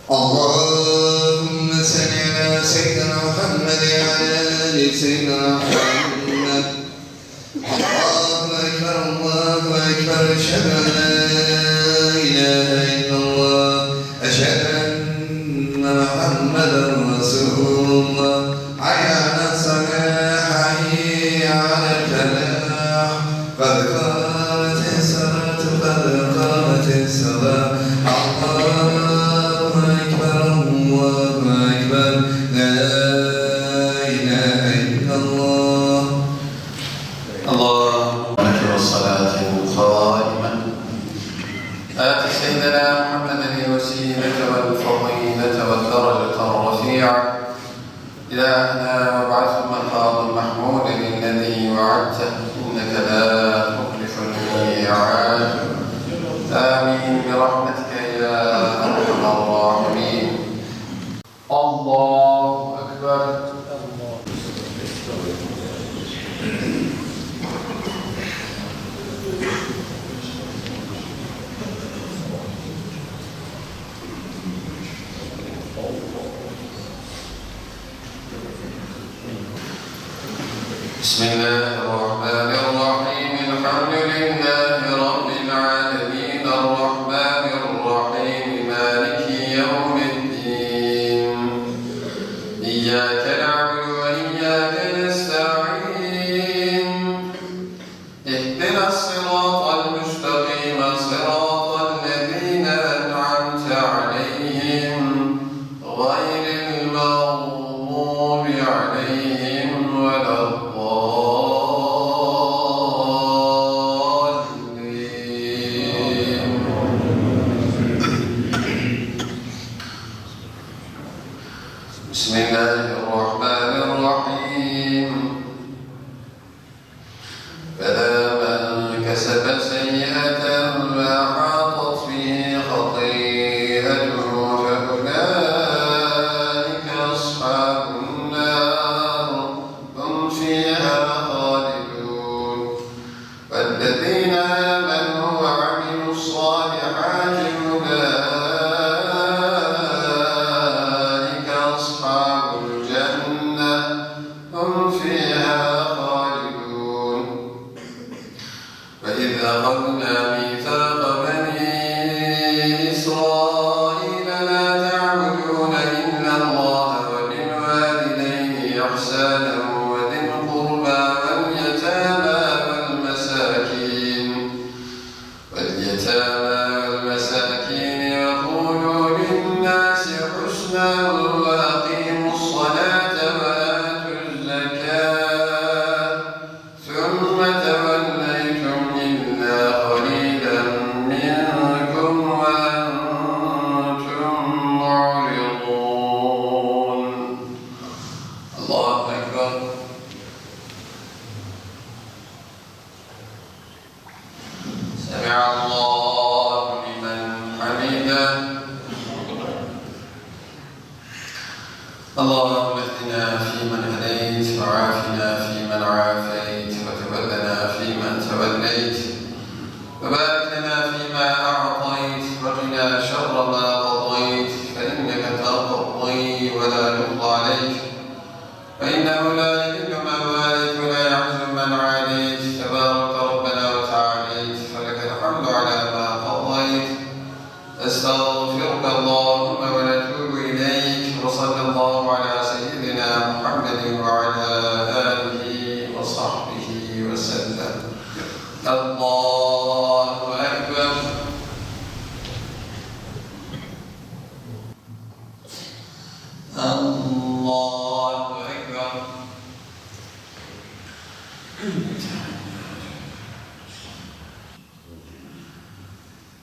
اللهم صل على سيدنا محمد وعلى آل سيدنا محمد. الله أكبر الله أكبر. أشهد أن لا إله إلا الله. أشهد أن محمدا رسول الله. حي على الصلاة حي على الفلاح. قد قامت الصلاة قد قامت الصلاة. الله أكبر الله أكبر. لا إله إلا الله. اللهم والصلاة القائمة آت سيدنا محمدا الوسيلة والفضيلة والدرجة الرفيعة إلهنا وابعثه مقاما محمودا الذي وعدته إنك لا تخلف الميعاد. آمين برحمتك يا أرحم الراحمين. الله أكبر. بسم الله الرحمن الرحيم. الحمد لله رب العالمين الرحمن الرحيم مالك يوم الدين. إياك نعبد وإياك نستعين. اهدنا الصراط المستقيم صراط الذين أنعمت عليهم غير المغضوب عليهم ولا بسم الله الرحمن الرحيم. فلا من كسب سيئة فأحاطت به خطيئته فأولئك أصحاب النار هم فيها خالدون. والذين آمنوا وعملوا الصالحات أولئك أصحاب الجنة هم فيها خالدون. وإذ أخذنا ميثاق بني إسرائيل لا تعبدون إلا الله وبالوالدين إحسانا وذي القربى واليتامى والمساكين وقولوا للناس حسنا وأقيموا الصلاة وآتوا الزكاة ثم توليتم إلا قليلا منكم وأنتم معرضون. الله أكبر. سمع الله لمن حمده. اللهم اهدنا فيمن هديت وعافنا فيمن عافيت وتولنا فيمن توليت وبارك لنا فيما أعطيت وقنا شر ما قضيت فإنك تقضي ولا يقضى عليك فإنه لا يذل من واليت ولا يعز من عاديت. تبارك ربنا وتعاليت فلك الحمد على ما قضيت. نستغفرك اللهم ونتوب إليك. وصلى الله على سيدنا محمد وعلى آله وصحبه وسلم. الله أكبر. الله أكبر.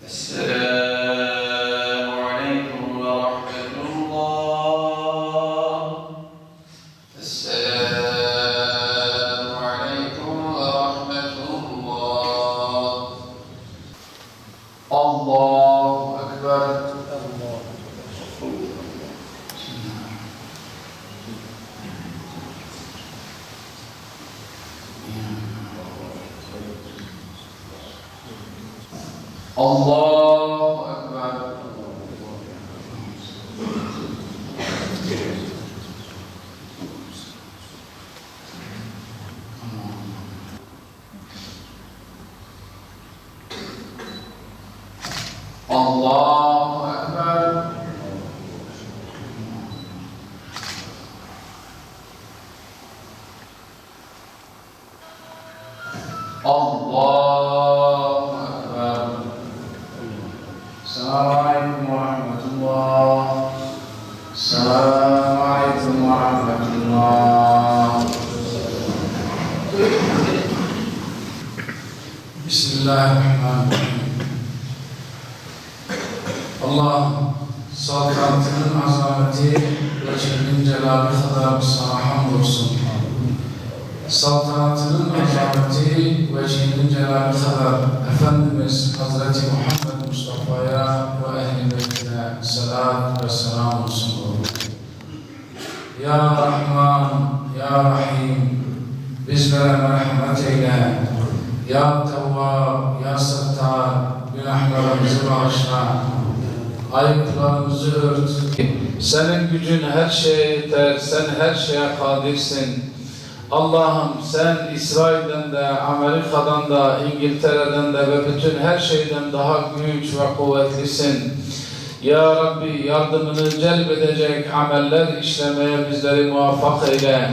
السلام عليكم ورحمة الله. الله أكبر. الله أكبر. السلام عليكم ورحمة الله. السلام عليكم ورحمة الله. بسم الله الرحمن الرحيم. Allah saltanatının azameti ve Celle Celaluhu kadar sana hamdolsun. Saltanatının azameti ve Celle Celaluhu kadar Efendimiz Hazreti Muhammed Mustafa'ya ve ehl-i beytine salat ve selam olsun. Ya Rahman, Ya Rahim, bizlere merhamet eyle. Ya Tevvab, Ya Sattar, günahlarımızı bağışla. Ayıplarımızı ört. Senin gücün her şeye yeter, sen her şeye kadirsin. Allah'ım sen İsrail'den de, Amerika'dan da, İngiltere'den de ve bütün her şeyden daha güç ve kuvvetlisin. Ya Rabbi yardımını celbedecek ameller işlemeye bizleri muvaffak eyle.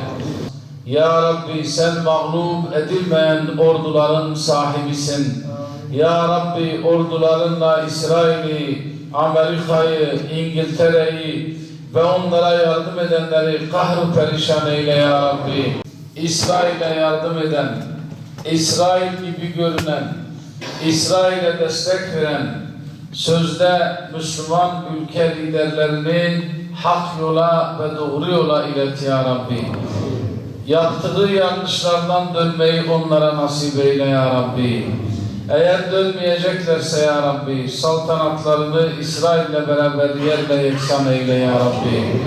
Ya Rabbi sen mağlup edilmeyen orduların sahibisin. Ya Rabbi ordularınla İsrail'i, Amerika'yı, İngiltere'yi ve onlara yardım edenleri kahru perişan eyle ya Rabbi. İsrail'e yardım eden, İsrail gibi görünen, İsrail'e destek veren, sözde Müslüman ülke liderlerini hak yola ve doğru yola ilet ya Rabbi. Yaptığı yanlışlardan dönmeyi onlara nasip eyle ya Rabbi. Eğer dönmeyeceklerse ya Rabbi, saltanatlarını İsrail'le beraber yerle yeksan eyle ya Rabbi.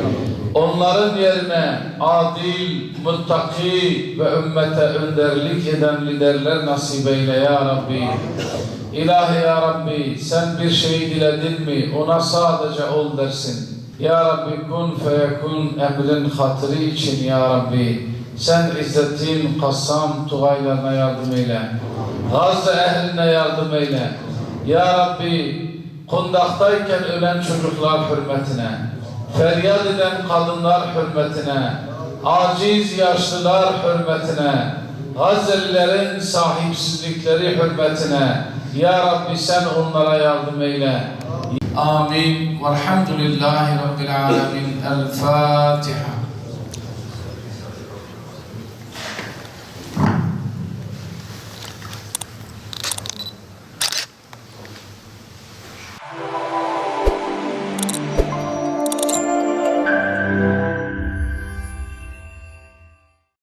Onların yerine adil, muttaki ve ümmete önderlik eden liderler nasip eyle ya Rabbi. İlahi ya Rabbi, sen bir şey diledin mi ona sadece ol dersin. Ya Rabbi kun feyekun emrin hatırı için ya Rabbi. Sen İzzettin Kassam Tugaylarına yardım eyle. Gazze ehline yardım eyle. Ya Rabbi kundaktayken ölen çocuklar hürmetine, feryat eden kadınlar hürmetine, aciz yaşlılar hürmetine, Gazze'lilerin sahipsizlikleri hürmetine, Ya Rabbi sen onlara yardım eyle. Amin. Velhamdülillahi Rabbil alemin. El Fatiha.